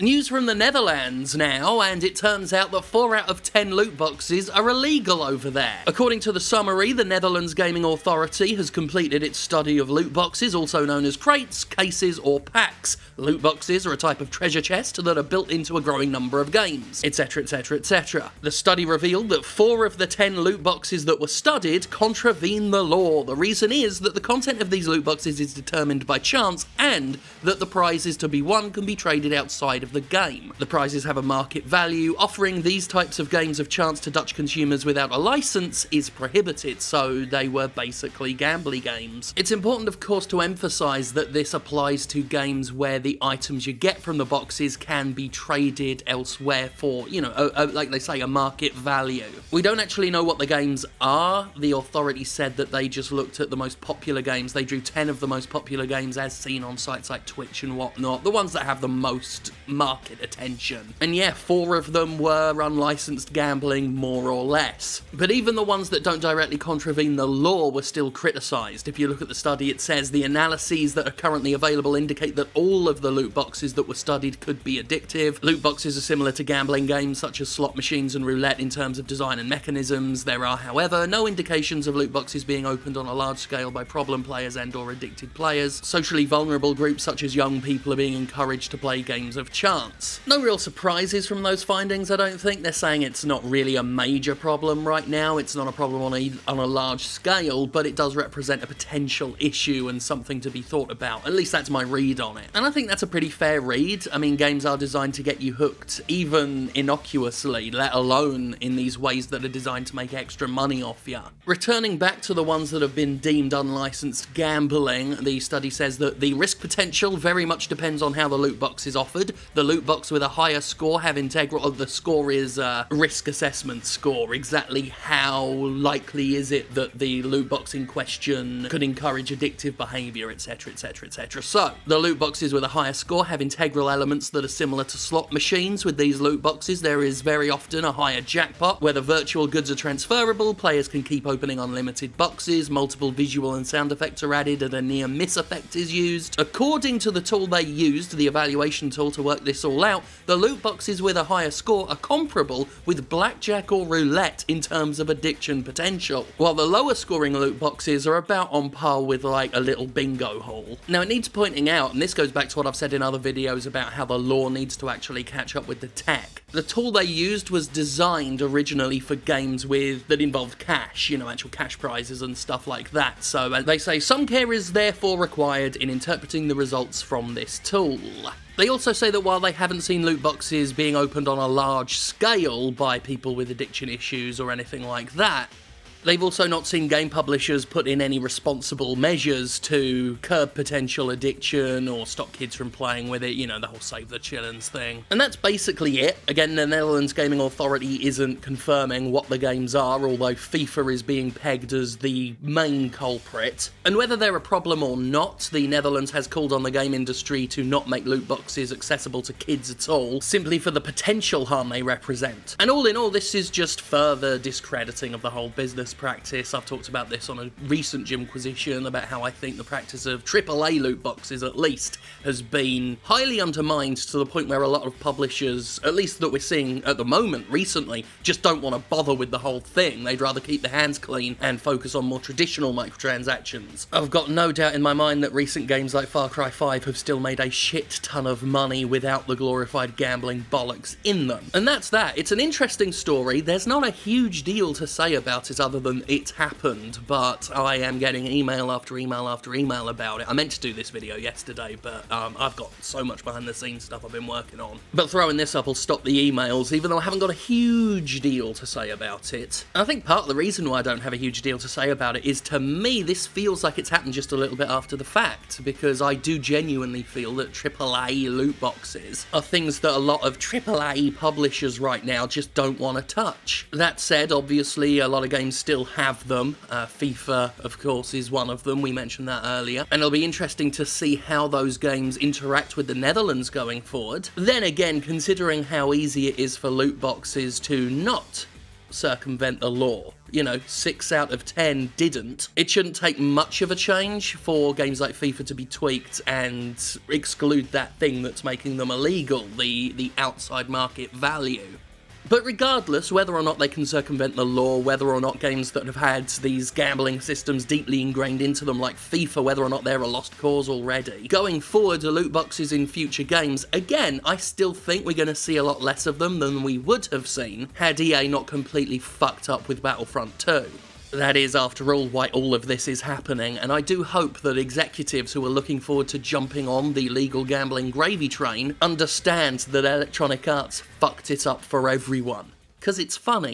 News from the Netherlands now, and it turns out that 4 out of 10 loot boxes are illegal over there. According to the summary, the Netherlands Gaming Authority has completed its study of loot boxes, also known as crates, cases, or packs. Loot boxes are a type of treasure chest that are built into a growing number of games, etc, etc, etc. The study revealed that 4 of the 10 loot boxes that were studied contravene the law. The reason is that the content of these loot boxes is determined by chance, and that the prizes to be won can be traded outside of the game. The prizes have a market value. Offering these types of games of chance to Dutch consumers without a license is prohibited, so they were basically gambly games. It's important, of course, to emphasize that this applies to games where the items you get from the boxes can be traded elsewhere for, like they say, a market value. We don't actually know what the games are. The authority said that they just looked at the most popular games. They drew 10 of the most popular games as seen on sites like Twitch and whatnot, the ones that have the most market attention. And yeah, 4 of them were unlicensed gambling, more or less. But even the ones that don't directly contravene the law were still criticised. If you look at the study, it says the analyses that are currently available indicate that all of the loot boxes that were studied could be addictive. Loot boxes are similar to gambling games such as slot machines and roulette in terms of design and mechanisms. There are, however, no indications of loot boxes being opened on a large scale by problem players and or addicted players. Socially vulnerable groups such as young people are being encouraged to play games of chance. No real surprises from those findings, I don't think. They're saying it's not really a major problem right now. It's not a problem on a large scale, but it does represent a potential issue and something to be thought about. At least that's my read on it. And I think that's a pretty fair read. I mean, games are designed to get you hooked, even innocuously, let alone in these ways that are designed to make extra money off you. Returning back to the ones that have been deemed unlicensed gambling, the study says that the risk potential very much depends on how the loot box is offered. The loot box with a higher score have integral... the score is a risk assessment score. Exactly how likely is it that the loot box in question could encourage addictive behaviour, etc, etc, etc. So, the loot boxes with a higher score have integral elements that are similar to slot machines. With these loot boxes, there is very often a higher jackpot. Where the virtual goods are transferable, players can keep opening unlimited boxes, multiple visual and sound effects are added, and a near miss effect is used. According to the tool they used, the evaluation tool to work this all out, the loot boxes with a higher score are comparable with blackjack or roulette in terms of addiction potential, while the lower scoring loot boxes are about on par with like a little bingo hall. Now it needs pointing out, and this goes back to what I've said in other videos about how the law needs to actually catch up with the tech. The tool they used was designed originally for games that involved cash, actual cash prizes and stuff like that. So they say some care is therefore required in interpreting the results from this tool. They also say that while they haven't seen loot boxes being opened on a large scale by people with addiction issues or anything like that, they've also not seen game publishers put in any responsible measures to curb potential addiction or stop kids from playing with it, the whole save the chillins thing. And that's basically it. Again, the Netherlands Gaming Authority isn't confirming what the games are, although FIFA is being pegged as the main culprit. And whether they're a problem or not, the Netherlands has called on the game industry to not make loot boxes accessible to kids at all, simply for the potential harm they represent. And all in all, this is just further discrediting of the whole business practice. I've talked about this on a recent Gymquisition about how I think the practice of AAA loot boxes, at least, has been highly undermined to the point where a lot of publishers, at least that we're seeing at the moment recently, just don't want to bother with the whole thing. They'd rather keep their hands clean and focus on more traditional microtransactions. I've got no doubt in my mind that recent games like Far Cry 5 have still made a shit ton of money without the glorified gambling bollocks in them. And that's that. It's an interesting story. There's not a huge deal to say about it other than it's happened, but I am getting email after email after email about it. I meant to do this video yesterday, but I've got so much behind the scenes stuff I've been working on. But throwing this up will stop the emails, even though I haven't got a huge deal to say about it. And I think part of the reason why I don't have a huge deal to say about it is, to me, this feels like it's happened just a little bit after the fact, because I do genuinely feel that AAA loot boxes are things that a lot of AAA publishers right now just don't want to touch. That said, obviously, a lot of games still have them. FIFA, of course, is one of them. We mentioned that earlier. And it'll be interesting to see how those games interact with the Netherlands going forward. Then again, considering how easy it is for loot boxes to not circumvent the law. 6 out of 10 didn't. It shouldn't take much of a change for games like FIFA to be tweaked and exclude that thing that's making them illegal, the outside market value. But regardless, whether or not they can circumvent the law, whether or not games that have had these gambling systems deeply ingrained into them like FIFA, whether or not they're a lost cause already, going forward to loot boxes in future games, again, I still think we're going to see a lot less of them than we would have seen had EA not completely fucked up with Battlefront 2. That is, after all, why all of this is happening, and I do hope that executives who are looking forward to jumping on the legal gambling gravy train understand that Electronic Arts fucked it up for everyone. 'Cause it's funny.